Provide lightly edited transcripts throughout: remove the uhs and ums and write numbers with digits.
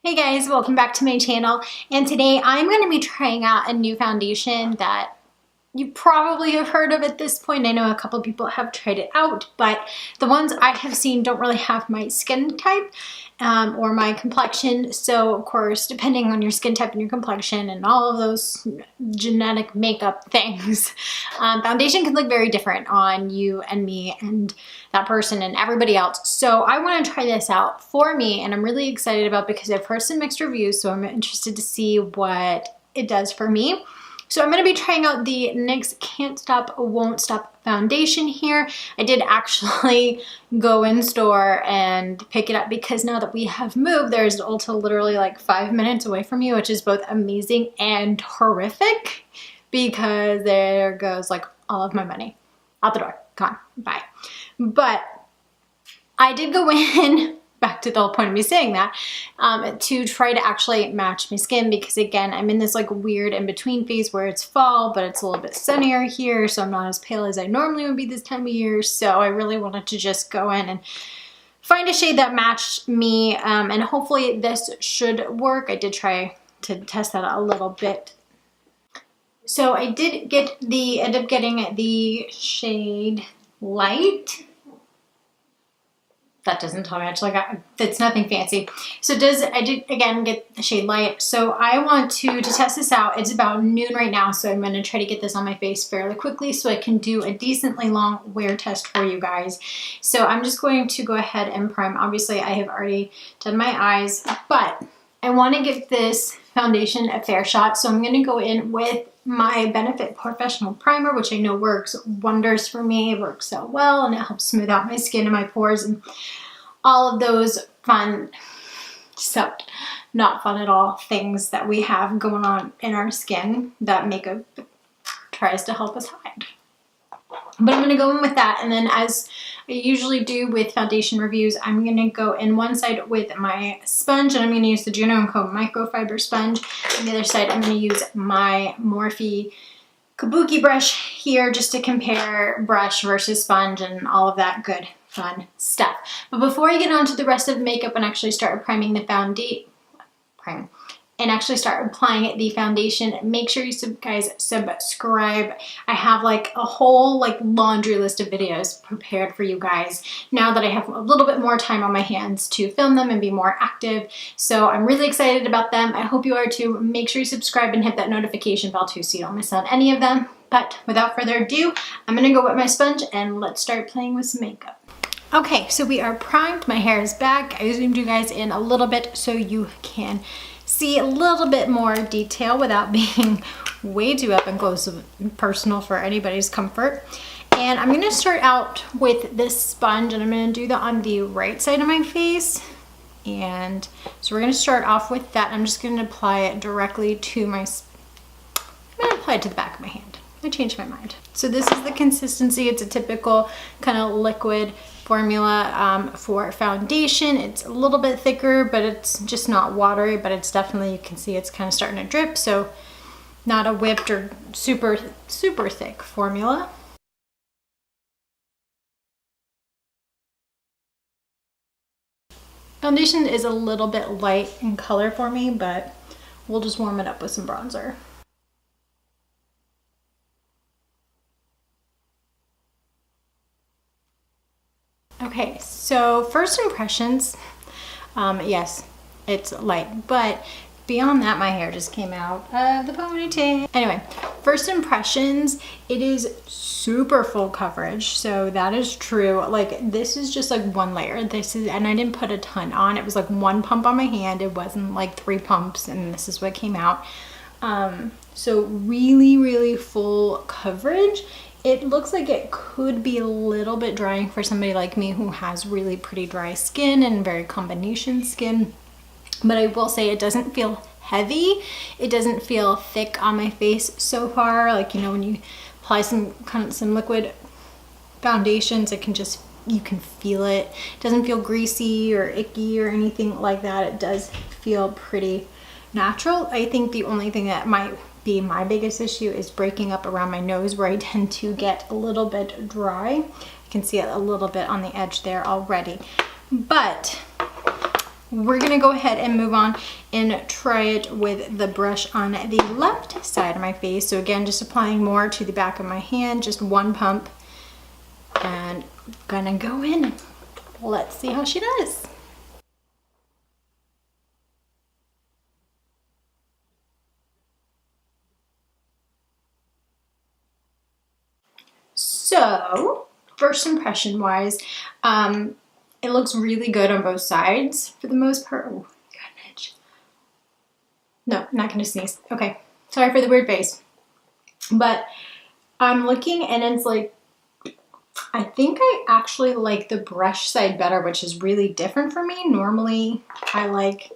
Hey guys, welcome back to my channel. And today I'm going to be trying out a new foundation that you probably have heard of at this point. I know a couple of people have tried it out, but the ones I have seen don't really have my skin type or my complexion. So of course, depending on your skin type and your complexion and all of those genetic makeup things, foundation can look very different on you and me and that person and everybody else. So I want to try this out for me, and I'm really excited about it because I've heard some mixed reviews, so I'm interested to see what it does for me. So I'm going to be trying out the NYX Can't Stop, Won't Stop foundation here. I did actually go in store and pick it up because now that we have moved, there's Ulta literally like 5 minutes away from you, which is both amazing and horrific because there goes like all of my money out the door. Gone. Bye. But I did go in, back to the whole point of me saying that, to try to actually match my skin because again, I'm in this like weird in-between phase where it's fall, but it's a little bit sunnier here, so I'm not as pale as I normally would be this time of year. So I really wanted to just go in and find a shade that matched me, and hopefully this should work. I did try to test that a little bit. So I did end up getting the shade Light. That doesn't tell me much, like it's nothing fancy. So I did again get the shade Light. So I want to test this out. It's about noon right now, so I'm going to try to get this on my face fairly quickly so I can do a decently long wear test for you guys. So I'm just going to go ahead and prime. Obviously I have already done my eyes, but I want to give this foundation a fair shot. So I'm going to go in with my Benefit Professional Primer, which I know works wonders for me. It works so well and it helps smooth out my skin and my pores and all of those fun, except not fun at all, things that we have going on in our skin that makeup tries to help us hide. But I'm going to go in with that, and then as I usually do with foundation reviews, I'm going to go in one side with my sponge, and I'm going to use the Juno & Co. microfiber sponge. On the other side, I'm going to use my Morphe Kabuki brush here just to compare brush versus sponge and all of that good fun stuff. But before I get on to the rest of the makeup and actually start priming the foundation, and actually start applying the foundation, make sure you guys subscribe. I have like a whole like laundry list of videos prepared for you guys now that I have a little bit more time on my hands to film them and be more active. So I'm really excited about them. I hope you are too. Make sure you subscribe and hit that notification bell too so you don't miss out on any of them. But without further ado, I'm gonna go with my sponge and let's start playing with some makeup. Okay, so we are primed. My hair is back. I zoomed you guys in a little bit so you can see a little bit more detail without being way too up and close and personal for anybody's comfort. And I'm going to start out with this sponge, and I'm going to do that on the right side of my face. And so we're going to start off with that. I'm just going to apply it directly to I'm going to apply it to the back of my hand. I changed my mind. So this is the consistency. It's a typical kind of liquid formula for foundation. It's a little bit thicker, but it's just not watery, but it's definitely, you can see it's kind of starting to drip. So not a whipped or super thick formula. Foundation is a little bit light in color for me, but we'll just warm it up with some bronzer. Okay, so first impressions, yes, it's light, but beyond that, my hair just came out of the ponytail. Anyway, first impressions, it is super full coverage, so that is true. Like, this is just like one layer. And I didn't put a ton on. It was like one pump on my hand. It wasn't like 3 pumps, and this is what came out. So really, really full coverage. It looks like it could be a little bit drying for somebody like me who has really pretty dry skin and very combination skin. But I will say it doesn't feel heavy. It doesn't feel thick on my face so far. Like, you know, when you apply some liquid foundations, it can just, you can feel it. It doesn't feel greasy or icky or anything like that. It does feel pretty natural. I think the only thing that might be my biggest issue is breaking up around my nose, where I tend to get a little bit dry. You can see it a little bit on the edge there already. But we're gonna go ahead and move on and try it with the brush on the left side of my face. So again, just applying more to the back of my hand, just one pump, and gonna go in. Let's see how she does. So, first impression wise, it looks really good on both sides for the most part. Oh, got an itch. No, not gonna sneeze. Okay, sorry for the weird face. But I'm looking and it's like, I think I actually like the brush side better, which is really different for me. Normally, I like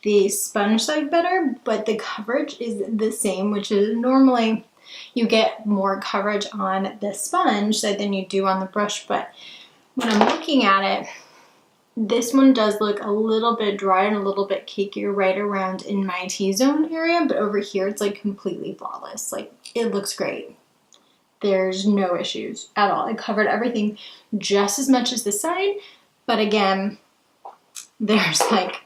the sponge side better, but the coverage is the same, which is normally you get more coverage on the sponge side than you do on the brush. But when I'm looking at it, this one does look a little bit dry and a little bit cakier right around in my T-zone area, but over here it's like completely flawless. Like, it looks great. There's no issues at all. It covered everything just as much as the side, but again, there's like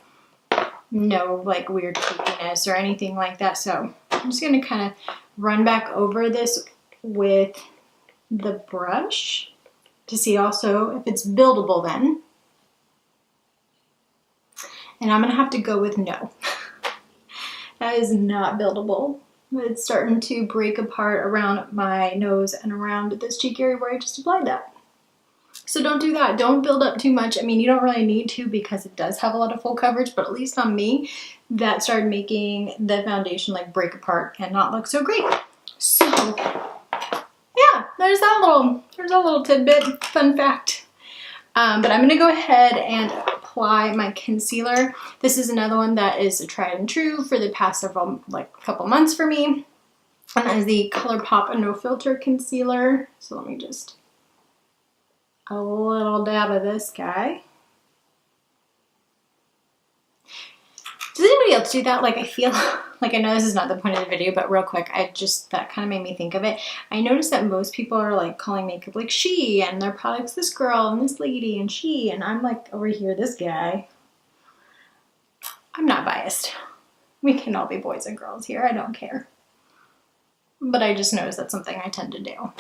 no like weird cakiness or anything like that. So I'm just gonna kind of run back over this with the brush to see also if it's buildable then. And I'm gonna have to go with no. That is not buildable. It's starting to break apart around my nose and around this cheek area where I just applied that. So don't do that. Don't build up too much. I mean, you don't really need to because it does have a lot of full coverage, but at least on me, that started making the foundation like break apart and not look so great. So yeah, there's that little tidbit, fun fact. But I'm gonna go ahead and apply my concealer. This is another one that is a tried and true for the past several, like couple months for me. And that is the ColourPop No Filter Concealer. So let me just, a little dab of this guy. Does anybody else do that? Like, I feel like, I know this is not the point of the video, but real quick, that kind of made me think of it. I noticed that most people are like calling makeup like she, and their products this girl and this lady and she, and I'm like over here, this guy. I'm not biased. We can all be boys and girls here, I don't care. But I just noticed that's something I tend to do.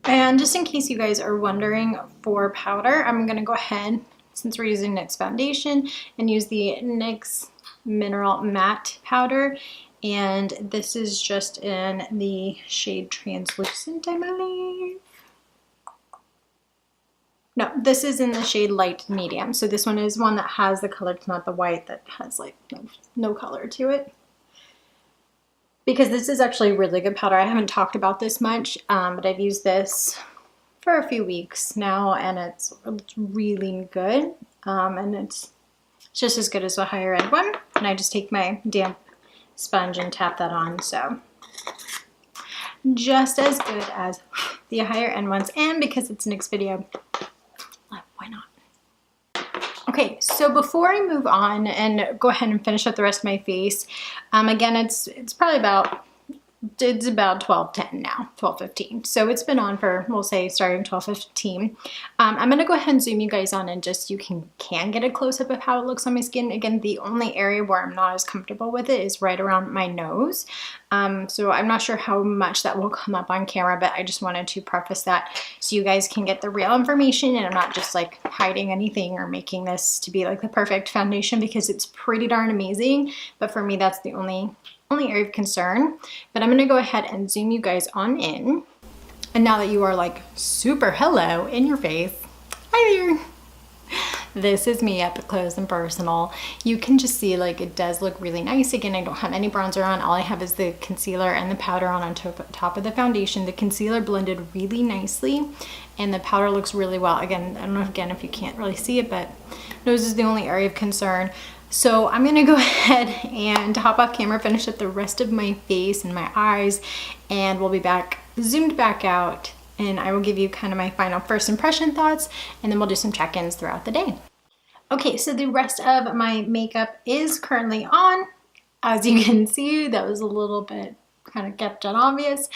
And just in case you guys are wondering for powder, I'm gonna go ahead, since we're using NYX foundation, and use the NYX Mineral Matte Powder. And this is just in the shade Translucent, I believe. No, this is in the shade Light Medium. So this one is one that has the color, it's not the white that has like no color to it. Because this is actually a really good powder. I haven't talked about this much, but I've used this for a few weeks now, and it's really good. And it's just as good as the higher end one. And I just take my damp sponge and tap that on. So just as good as the higher end ones. And because it's NYX video, why not? Okay, so before I move on and go ahead and finish up the rest of my face, again, it's probably about 12:10 now, 12:15. So it's been on for, we'll say, starting 12:15. I'm gonna go ahead and zoom you guys on and just, you can get a close-up of how it looks on my skin. Again, the only area where I'm not as comfortable with it is right around my nose. So I'm not sure how much that will come up on camera, but I just wanted to preface that so you guys can get the real information, and I'm not just like hiding anything or making this to be like the perfect foundation, because it's pretty darn amazing. But for me, that's the only area of concern. But I'm gonna go ahead and zoom you guys on in. And now that you are like super hello in your face, hi there. This is me up close and personal. You can just see like it does look really nice. Again, I don't have any bronzer on. All I have is the concealer and the powder on top of the foundation. The concealer blended really nicely and the powder looks really well. Again, I don't know if you can't really see it, but nose is the only area of concern. So I'm gonna go ahead and hop off camera, finish up the rest of my face and my eyes, and we'll be back, zoomed back out, and I will give you kind of my final first impression thoughts, and then we'll do some check-ins throughout the day. Okay, so the rest of my makeup is currently on. As you can see, that was a little bit kind of kept it obvious.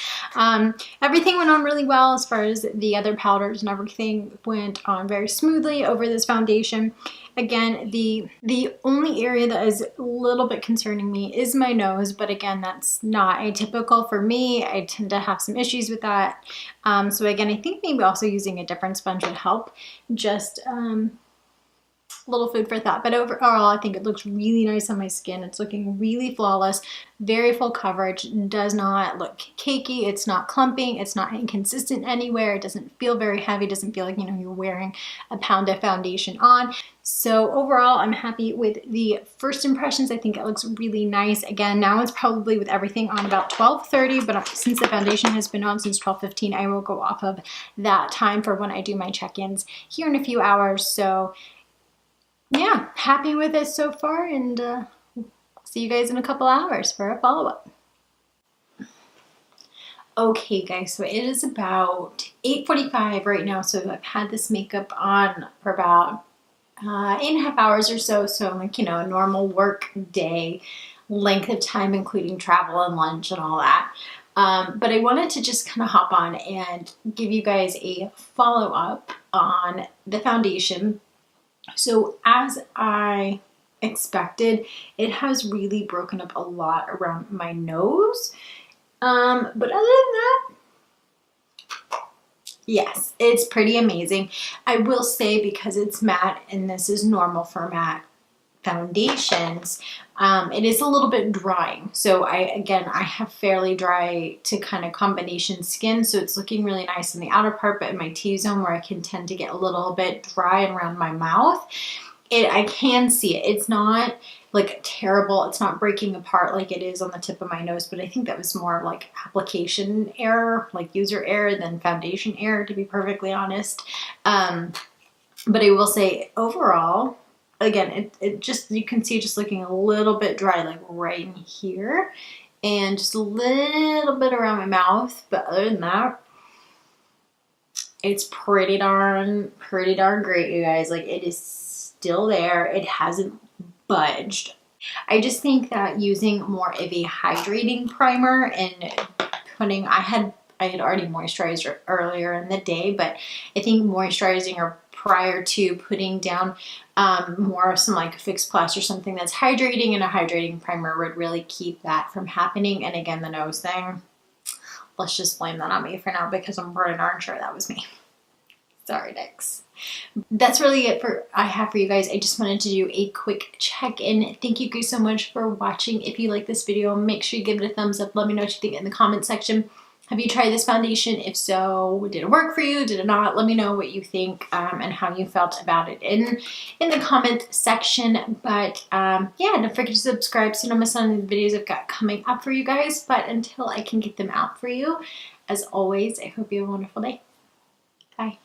Everything went on really well as far as the other powders, and everything went on very smoothly over this foundation. Again, the only area that is a little bit concerning me is my nose, but again, that's not atypical for me. I tend to have some issues with that. So again, I think maybe also using a different sponge would help. Just little food for thought, but overall I think it looks really nice on my skin. It's looking really flawless, very full coverage, does not look cakey, it's not clumping, it's not inconsistent anywhere, it doesn't feel very heavy, doesn't feel like, you know, you're wearing a pound of foundation on. So overall, I'm happy with the first impressions. I think it looks really nice. Again, now it's probably with everything on about 12:30, but since the foundation has been on since 12:15, I will go off of that time for when I do my check-ins here in a few hours. So yeah, happy with it so far, and see you guys in a couple hours for a follow-up. Okay guys, so it is about 8:45 right now, so I've had this makeup on for about 8.5 hours or so, so like, you know, a normal work day length of time, including travel and lunch and all that. But I wanted to just kind of hop on and give you guys a follow-up on the foundation. So as I expected, it has really broken up a lot around my nose. But other than that, yes, it's pretty amazing. I will say, because it's matte and this is normal for matte foundations, it is a little bit drying. So I have fairly dry to kind of combination skin, so it's looking really nice in the outer part, but in my T-zone where I can tend to get a little bit dry around my mouth, I can see it. It's not like terrible. It's not breaking apart like it is on the tip of my nose, but I think that was more like application error, like user error, than foundation error, to be perfectly honest. But I will say overall, again, it just, you can see just looking a little bit dry, like right in here, and just a little bit around my mouth. But other than that, it's pretty darn great, you guys. Like, it is still there. It hasn't budged. I just think that using more of a hydrating primer and putting, I had already moisturized earlier in the day, but I think moisturizing or prior to putting down more of some like Fix Plus or something that's hydrating, and a hydrating primer would really keep that from happening. And again, the nose thing, let's just blame that on me for now, because I'm pretty darn sure that was me. Sorry, NYX. That's really it I have for you guys. I just wanted to do a quick check-in. Thank you guys so much for watching. If you like this video, make sure you give it a thumbs up. Let me know what you think in the comment section. Have you tried this foundation? If so, did it work for you? Did it not? Let me know what you think and how you felt about it in the comment section. But yeah, don't forget to subscribe so you don't miss on the videos I've got coming up for you guys. But until I can get them out for you, as always, I hope you have a wonderful day. Bye.